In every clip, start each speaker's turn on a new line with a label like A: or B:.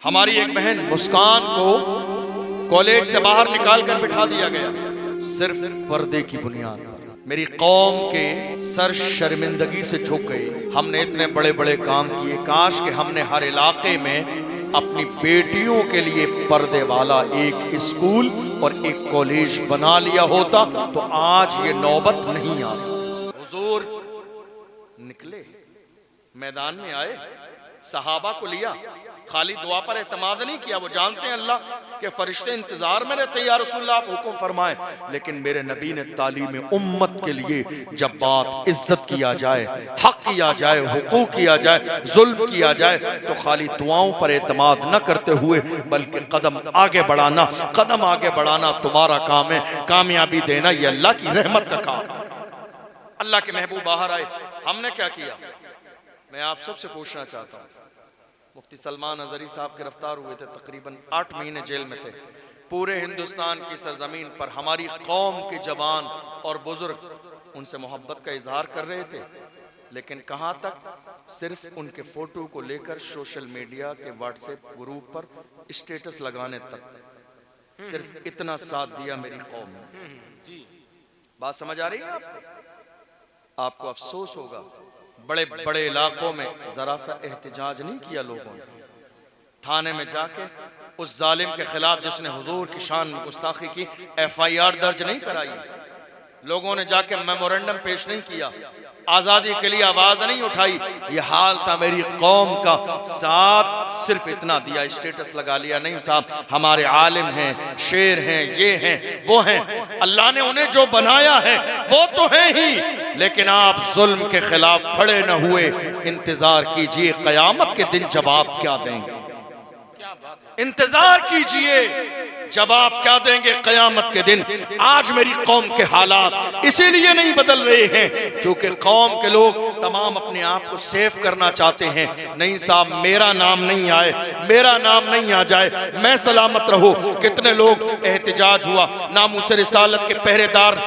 A: हमारी एक बहन मुस्कान को कॉलेज से बाहर निकाल कर बिठा दिया गया सिर्फ पर्दे की बुनियाद पर। मेरी कौम के सर शर्मिंदगी से झुक गए। हमने इतने बड़े बड़े काम किए, काश कि हमने हर इलाके में अपनी बेटियों के लिए पर्दे वाला एक स्कूल और एक कॉलेज बना लिया होता तो आज ये नौबत नहीं आती। हुजूर निकले, मैदान में आए, सहाबा को लिया, खाली दुआ पर एतमाद नहीं किया। वो जानते हैं अल्लाह के फरिश्ते इंतजार में रहते, या रसूलल्लाह आप हुक्म फरमाएं। लेकिन मेरे नबी ने तालीम उम्मत के लिए जब बात इज्जत किया जाए, हक किया जाए, हुकूक किया जाए, जुल्म किया जाए तो खाली दुआओं पर एतमाद न करते हुए बल्कि कदम आगे बढ़ाना, कदम आगे बढ़ाना तुम्हारा काम है। कामयाबी देना ये अल्लाह की रहमत का काम। अल्लाह के महबूब बाहर आए, हमने क्या किया? मैं आप सबसे पूछना चाहता हूँ। मुफ्ती सलमान अजहरी साहब गिरफ्तार हुए थे, तकरीबन 8 महीने जेल में थे। पूरे हिंदुस्तान की सरजमीन पर हमारी कौम के जवान और बुजुर्ग उनसे मोहब्बत का इजहार कर रहे थे, लेकिन कहाँ तक? सिर्फ उनके फोटो को लेकर सोशल मीडिया के व्हाट्सएप ग्रुप पर स्टेटस लगाने तक। सिर्फ इतना साथ दिया मेरी कौम ने। बात समझ आ रही है आपको? आपको अफसोस होगा, बड़े बड़े इलाकों में जरा सा एहतजाज नहीं किया लोगों ने। थाने में जाके उस जालिम के खिलाफ जिसने हुजूर की शान में गुस्ताखी की FIR दर्ज नहीं कराई। लोगों ने जाके मेमोरेंडम पेश नहीं किया, आजादी के लिए आवाज नहीं उठाई। ये हाल था मेरी कौम का। साथ सिर्फ इतना दिया, स्टेटस लगा लिया। नहीं साहब, हमारे आलिम हैं, शेर हैं, ये हैं, वो हैं। अल्लाह ने उन्हें जो बनाया है वो तो है ही, लेकिन आप जुल्म के खिलाफ खड़े न हुए। इंतजार कीजिए कयामत के दिन जवाब क्या देंगे। इंतजार कीजिए जवाब क्या देंगे कयामत के दिन। आज मेरी कौम के हालात इसीलिए नहीं बदल रहे हैं क्योंकि कौम के लोग तमाम अपने आप को सेफ करना चाहते हैं। नहीं साहब, मेरा नाम नहीं आए, मेरा नाम नहीं आ जाए, मैं सलामत रहूं। कितने लोग एहतजाज हुआ, नामूस रिसालत के पहरेदार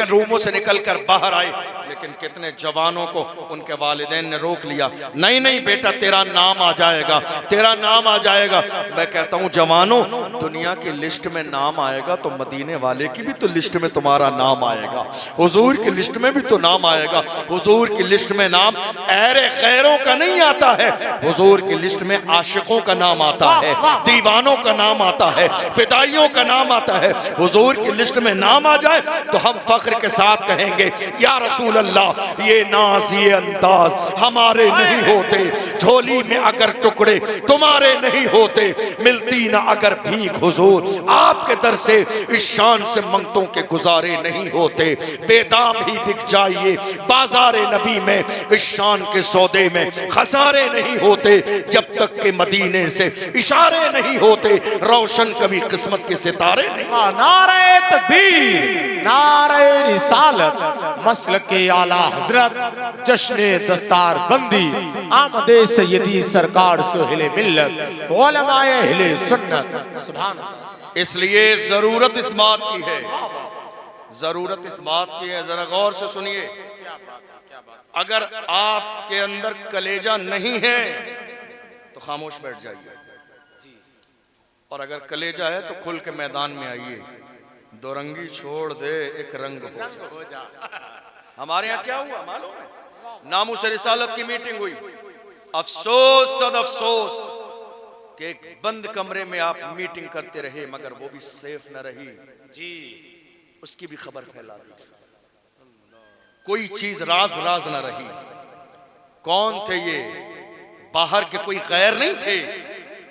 A: रूमों से निकल कर बाहर आए, लेकिन कितने जवानों को उनके वालिदैन ने रोक लिया। नहीं नहीं बेटा, तेरा नाम आ जाएगा, तेरा नाम आ जाएगा। मैं कहता हूं जवानों, दुनिया की लिस्ट में नाम आएगा तो मदीने वाले की भी तो लिस्ट में तुम्हारा नाम आएगा, हुजूर की लिस्ट में भी तो नाम आएगा। हुजूर की लिस्ट में नाम अहले खैरों का नहीं आता है, हुजूर की लिस्ट में आशिकों का नाम आता है, दीवानों का नाम आता है, फिदाइयों का नाम आता है। हुजूर की लिस्ट में नाम आ जाए तो हम फख्र के साथ कहेंगे, या रसूल अल्लाह, ये नाज ये अंदाज हमारे नहीं होते, झोली में अगर टुकड़े तुम्हारे नहीं होते, मिलती ना अगर भीख हुजूर आपके दर से, इस शान से मंगतों के गुजारे नहीं होते। बेदाम ही बिक जाइए बाजारे नबी में, इस शान के सौदे में खसारे नहीं होते, जब तक के मदीने से इशारे नहीं होते, रोशन कभी किस्मत के सितारे नहीं।
B: नारे तकबीर, नारे रिसालत, मसलके आला हजरत, जश्ने दस्तार बंदी, आमदे सय्यदी सरकार सोहिले मिल्लत, उलमाए अहले सुन्नत। सुभान अल्लाह।
A: इसलिए जरूरत इस बात की है, जरूरत इस बात की है, जरा गौर से सुनिए। अगर आपके अंदर कलेजा नहीं है तो खामोश बैठ जाइए, और अगर कलेजा है तो खुल के मैदान में आइए। दो रंगी छोड़ दे, एक रंग हो जा। हमारे यहाँ क्या हुआ मालूम है? नामूस रिसालत की मीटिंग हुई। अफसोस सद अफसोस कि एक बंद कमरे में आप मीटिंग करते रहे, मगर वो भी सेफ न रही जी, उसकी भी खबर फैला दी। कोई चीज राज राज न रही। कौन थे ये? बाहर के कोई गैर नहीं थे,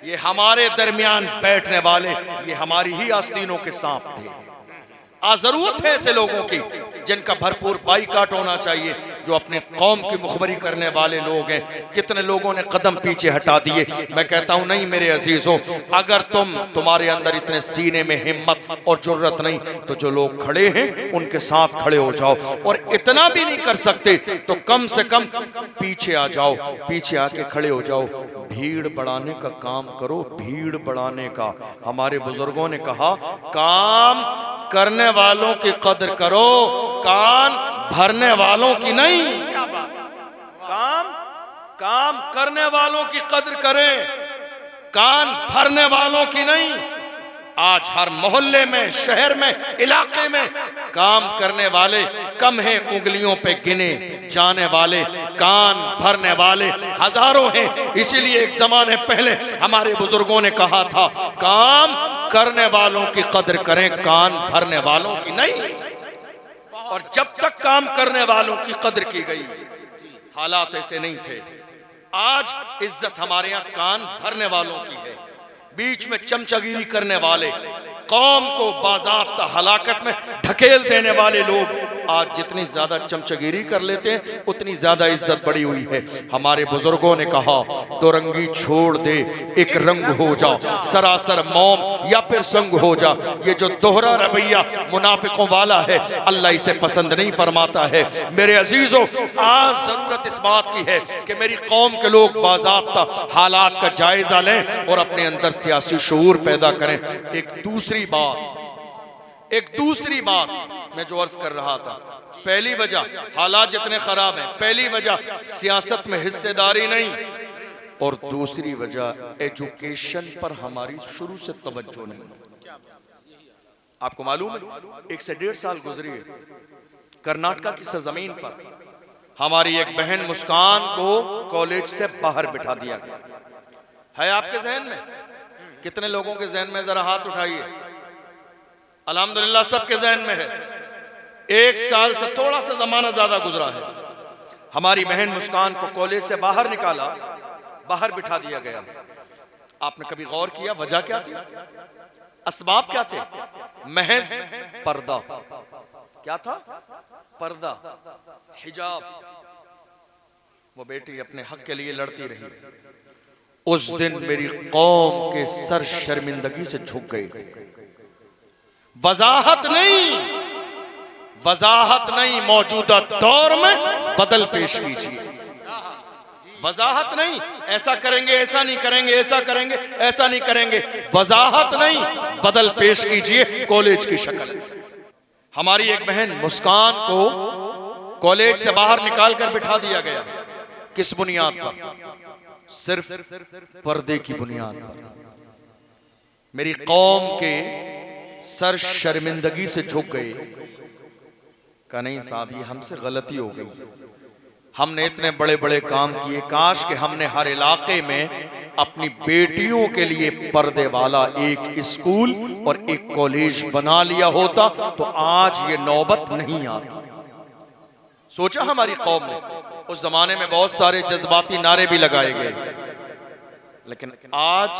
A: ये हमारे दरमियान बैठने वाले, ये हमारी ही आस्तीनों के सांप थे। जरूरत है ऐसे लोगों की जिनका भरपूर बाइकाट होना चाहिए, जो अपने कौम की मुखबरी करने वाले लोग हैं। कितने लोगों ने कदम पीछे हटा दिए। मैं कहता हूं नहीं मेरे अजीजों, अगर तुम्हारे अंदर इतने सीने में हिम्मत और जुर्रत नहीं तो जो लोग खड़े हैं उनके साथ खड़े हो जाओ, और इतना भी नहीं कर सकते तो कम से कम पीछे आ जाओ, पीछे आके खड़े हो जाओ। भीड़ बढ़ाने का काम करो, भीड़ बढ़ाने का। हमारे बुजुर्गों ने कहा, काम करने वालों की कदर करो, कान भरने वालों की नहीं। क्या बात? काम करने वालों की कदर करें। कान भरने वालों की नहीं। आज हर मोहल्ले में, शहर में, इलाके में काम करने वाले कम हैं, उंगलियों पे गिने जाने वाले कान भरने वाले हजारों हैं। इसीलिए एक जमाने पहले हमारे बुजुर्गों ने कहा था, काम करने वालों की कदर करें, कान भरने वालों की नहीं। और जब तक काम करने वालों की कदर की गई, हालात ऐसे नहीं थे। आज इज्जत हमारे यहाँ कान भरने वालों की है। बीच में चमचगिरी करने वाले, कौम को बाज़ाब्ता हलाकत में ढकेल देने वाले लोग आज जितनी ज्यादा चमचगिरी कर लेते हैं उतनी ज्यादा इज्जत बढ़ी हुई है। हमारे बुजुर्गों ने कहा, दो रंगी छोड़ दे, एक रंग हो जा, सरासर मौम या फिर संग हो जा। ये जो दोहरा रवैया मुनाफिकों वाला है, अल्लाह इसे पसंद नहीं फरमाता है। मेरे अजीजों, आज जरूरत इस बात की है कि मेरी कौम के लोग बाज़ाब्ता हालात का जायजा लें और अपने अंदर सियासी शऊर पैदा करें। एक दूसरी बात मैं जो अर्ज कर रहा था, पहली वजह हालात जितने खराब हैं, पहली वजह सियासत में हिस्सेदारी नहीं, और दूसरी वजह एजुकेशन पर हमारी शुरू से तवज्जो नहीं। आपको मालूम है, 1 से 1.5 साल गुजरी है, कर्नाटका की सरजमीन पर हमारी एक बहन मुस्कान को कॉलेज से बाहर बिठा दिया गया है। आपके जहन में कितने लोगों के जहन में, जरा हाथ उठाइए। अल्हम्दुलिल्लाह सबके जहन में है। 1 साल से थोड़ा सा जमाना ज्यादा गुजरा है। हमारी बहन मुस्कान को कॉलेज से बाहर निकाला, बाहर बिठा दिया गया। आपने कभी गौर किया वजह क्या थी, असबाब क्या थे? महज पर्दा। क्या था? पर्दा, हिजाब। वो बेटी अपने हक के लिए लड़ती रही। उस दिन मेरी कौम के सर शर्मिंदगी से झुक गए थे। वजाहत नहीं, मौजूदा दौर में बदल पेश कीजिए। वजाहत नहीं, ऐसा करेंगे, ऐसा नहीं करेंगे, ऐसा करेंगे, ऐसा नहीं करेंगे। वजाहत नहीं, बदल पेश कीजिए कॉलेज की शक्ल। हमारी एक बहन मुस्कान को कॉलेज से बाहर निकाल कर बिठा दिया गया। किस बुनियाद पर? सिर्फ पर्दे की बुनियाद पर। मेरी कौम के सर शर्मिंदगी से झुक गए। कहा नहीं साहब, ये हमसे गलती हो गई। हमने इतने बड़े बड़े काम किए, काश कि हमने हर इलाके में अपनी बेटियों के लिए पर्दे वाला एक स्कूल और एक कॉलेज बना लिया होता तो आज ये नौबत नहीं आती। सोचा हमारी कौम ने, उस जमाने में बहुत सारे जज्बाती नारे भी लगाए गए, लेकिन आज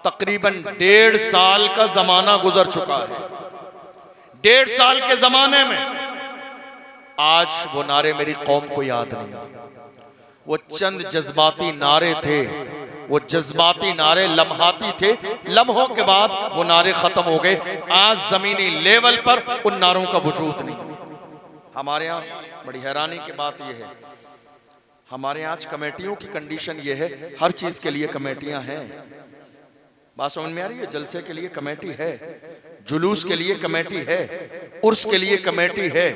A: तकरीबन 1.5 साल का जमाना गुजर चुका है। 1.5 साल के जमाने में आज वो नारे मेरी कौम को याद नहीं। वो चंद जज्बाती नारे थे, वो जज्बाती नारे लम्हाती थे, लम्हों के बाद वो नारे खत्म हो गए। आज जमीनी लेवल पर उन नारों का वजूद नहीं। हमारे यहाँ बड़ी हैरानी की बात यह है, हमारे यहाँ आज कमेटियों की कंडीशन ये है, हर चीज के लिए कमेटियां हैं। बात समझ में आ रही है? जलसे के लिए कमेटी है, जुलूस के लिए कमेटी है, उर्स के लिए कमेटी है,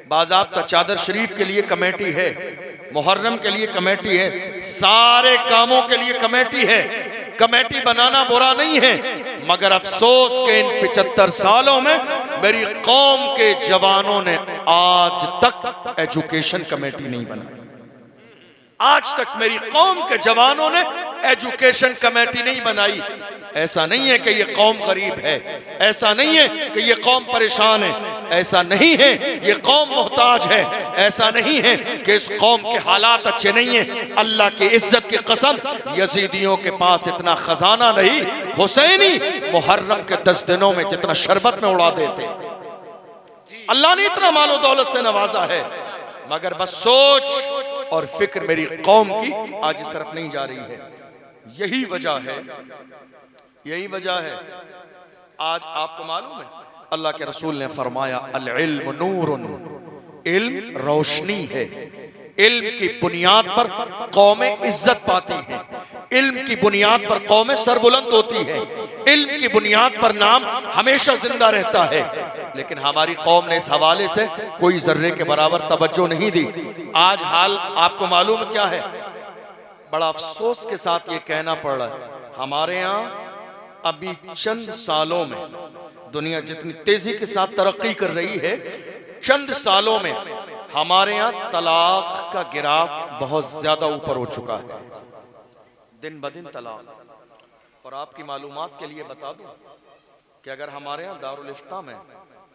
A: बाज़ाब्ता चादर शरीफ के लिए कमेटी है, मुहर्रम के लिए कमेटी है, सारे कामों के लिए कमेटी है। कमेटी बनाना बुरा नहीं है, मगर अफसोस के इन 75 सालों में मेरी कौम के जवानों ने आज तक एजुकेशन कमेटी नहीं बनाई। आज तक मेरी कौम के जवानों ने एजुकेशन कमेटी नहीं बनाई। ऐसा नहीं है कि ये कौम गरीब है, ऐसा नहीं है कि ये कौम परेशान है, ऐसा नहीं है ये कौम मोहताज है, ऐसा नहीं है कि इस कौम के हालात अच्छे नहीं है। अल्लाह की इज्जत की कसम, यजीदियों के पास इतना खजाना नहीं, हुसैनी मुहर्रम के 10 दिनों में जितना शरबत में उड़ा देते। अल्लाह ने इतना मालो दौलत से नवाजा है, मगर बस सोच और फिक्र मेरी कौम की आज इस तरफ नहीं जा रही है। यही वजह है, यही वजह है। आज आपको मालूम है, अल्लाह के रसूल ने फरमाया, अल इल्म नूरुन, इल्म रोशनी है। इल्म की बुनियाद पर कौमें इज्जत पाती हैं, इल्म की बुनियाद पर कौमें सरबुलंद होती है, इल्म की बुनियाद पर नाम हमेशा जिंदा रहता है। लेकिन हमारी कौम ने इस हवाले से कोई जर्रे के बराबर तवज्जो नहीं दी। आज हाल आपको मालूम क्या है? बड़ा अफसोस के साथ ये कहना पड़ रहा है, हमारे यहाँ अभी चंद सालों में, दुनिया जितनी तेजी के साथ तरक्की कर रही है, चंद सालों में हमारे यहाँ तलाक का गिराफ बहुत ज्यादा ऊपर हो चुका है, दिन ब दिन तलाक। और आपकी मालूमात के लिए बता दूं कि अगर हमारे यहाँ दारुल इफ्ता में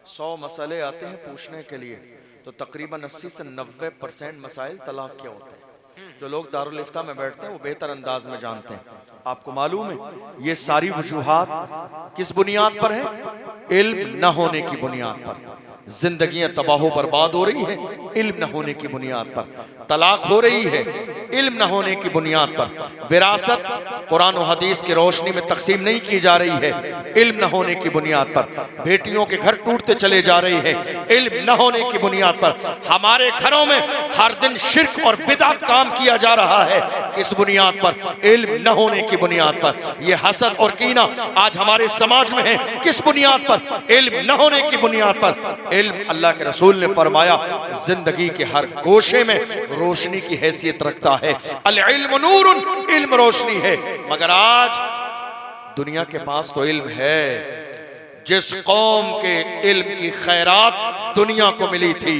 A: 100 मसले आते हैं पूछने के लिए, तो तकरीबन 80 से 90% मसाइल तलाक के होते हैं। जो लोग दारुल इफ्ता में बैठते हैं वो बेहतर अंदाज में जानते हैं। आपको मालूम है ये सारी वजूहात किस बुनियाद पर है? इल्म न होने की बुनियाद पर। जिंदगियां तबाह बर्बाद हो रही है इल्म न होने की बुनियाद पर। तलाक हो रही है इल्म न होने की बुनियाद पर। विरासत कुरान और हदीस की रोशनी में तकसीम नहीं की जा रही है इल्म न होने की बुनियाद पर। बेटियों के घर टूटते चले जा रहे हैं इल्म न होने की बुनियाद पर। हमारे घरों में हर दिन शिर्क और बिदअत काम किया जा रहा है, किस बुनियाद पर? इल्म न होने की बुनियाद पर। ये हसद और कीना आज हमारे समाज में है, किस बुनियाद पर? इल्म न होने की बुनियाद पर। इल्म, अल्लाह के रसूल ने फरमाया, जिंदगी के हर गोशे में रोशनी की हैसियत रखता है। अल इल्म नूरुन, इल्म रोशनी है। मगर आज दुनिया के पास तो इल्म है, जिस कौम के इल्म की खैरात दुनिया को मिली थी,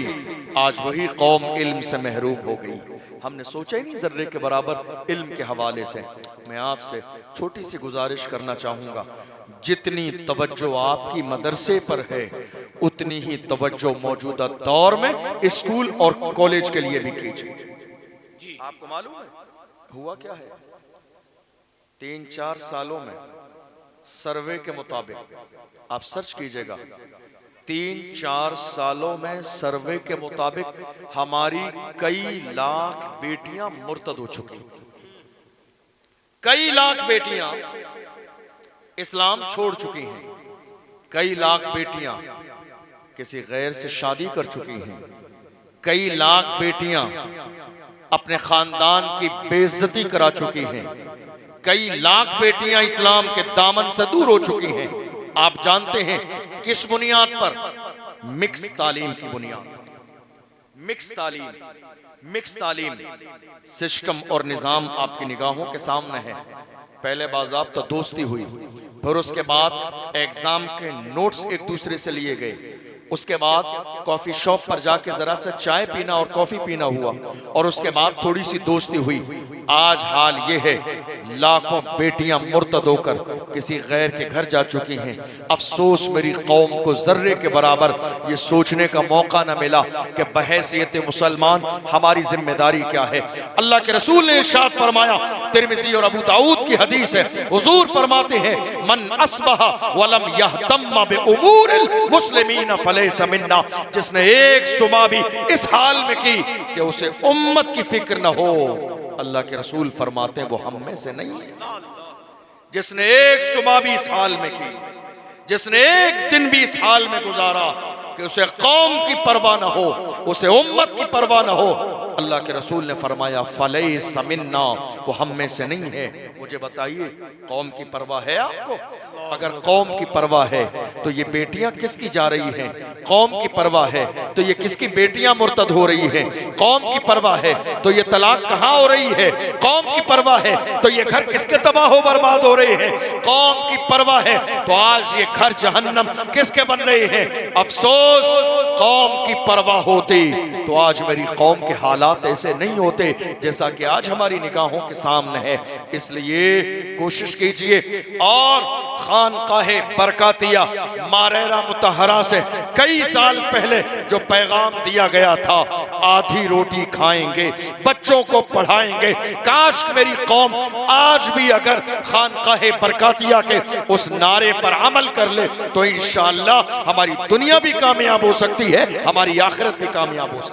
A: आज वही कौम इल्म से महरूम हो गई। हमने सोचा ही नहीं जर्रे के बराबर इल्म के हवाले से। मैं आपसे छोटी सी गुजारिश करना चाहूँगा, जितनी तवज्जो आपकी मदरसे पर है उतनी ही तवज्जो मौजूदा दौर में स्कूल और कॉलेज के लिए भी कीजिए। आपको मालूम है हुआ क्या है? 3-4 सालों में सर्वे के मुताबिक, आप सर्च कीजिएगा, 3-4 सालों में सर्वे के मुताबिक हमारी कई लाख बेटियां मुर्तद हो चुकी हैं। कई लाख बेटियां इस्लाम छोड़ चुकी हैं। कई लाख बेटियां किसी गैर से शादी कर चुकी हैं। कई लाख बेटियां अपने खानदान की बेइज्जती करा चुकी हैं। कई लाख बेटियां इस्लाम के दामन से दूर हो चुकी हैं। आप जानते हैं किस बुनियाद पर? मिक्स तालीम की बुनियाद। मिक्स तालीम सिस्टम और निजाम आपकी निगाहों के सामने है। पहले बाज़ाब्ता दोस्ती हुई, फिर उसके बाद एग्जाम के नोट्स एक दूसरे से लिए गए, उसके बाद कॉफी शॉप पर जाके जरा सा चाय पीना और कॉफी पीना हुआ, और उसके बाद थोड़ी सी दोस्ती हुई। आज हाल ये है, लाखों बेटियां मुर्तद होकर किसी गैर के घर जा चुकी हैं। अफसोस मेरी कौम को जर्रे के बराबर ये सोचने का मौका न मिला कि बहैसियत मुसलमान हमारी जिम्मेदारी क्या है। अल्लाह के रसूल ने इरशाद फरमाया, तिरमिज़ी और अबू दाऊद की हदीस है, हुजूर फरमाते हैं, मन अस्बहा वलम यहतम बिउमूरिल मुस्लिमीन फलैसा मिन्ना। जिसने एक सुबह भी इस हाल में की कि उसे उम्मत की फिक्र न हो, अल्लाह के रसूल फरमाते हैं वो हम में से नहीं है। जिसने एक सुबह भी इस हाल में की, जिसने एक दिन भी इस हाल में गुजारा कि उसे कौम की परवाह न हो, उसे उम्मत की परवाह न हो, अल्लाह के रसूल ने फरमाया फलैसा मिन्ना, वो हम में से नहीं है। मुझे बताइए, कौम की परवाह है आपको? अगर कौम की परवाह है तो ये बेटियां किसकी जा रही हैं? कौम की परवाह है तो ये किसकी बेटियां मुर्तद हो रही हैं? कौम की परवाह है तो ये तलाक कहाँ हो रही है? कौम की परवाह है तो ये घर किसके तबाह बर्बाद हो रहे हैं? कौम की परवाह है तो आज ये घर जहन्नम किसके बन रहे हैं? अफसोस, कौम की परवाह होती तो आज मेरी कौम के हालात ऐसे नहीं होते जैसा कि आज हमारी निगाहों के सामने है। इसलिए कोशिश कीजिए और खानकाहे बरकातिया मारेरा मुतहरा से कई साल पहले जो पैगाम दिया गया था, आधी रोटी खाएंगे, बच्चों को पढ़ाएंगे, काश मेरी कौम आज भी अगर खानकाहे बरकातिया के उस नारे पर अमल कर ले तो इंशाअल्लाह हमारी दुनिया भी कामयाब हो सकती है, हमारी आखिरत भी कामयाब हो सकती है।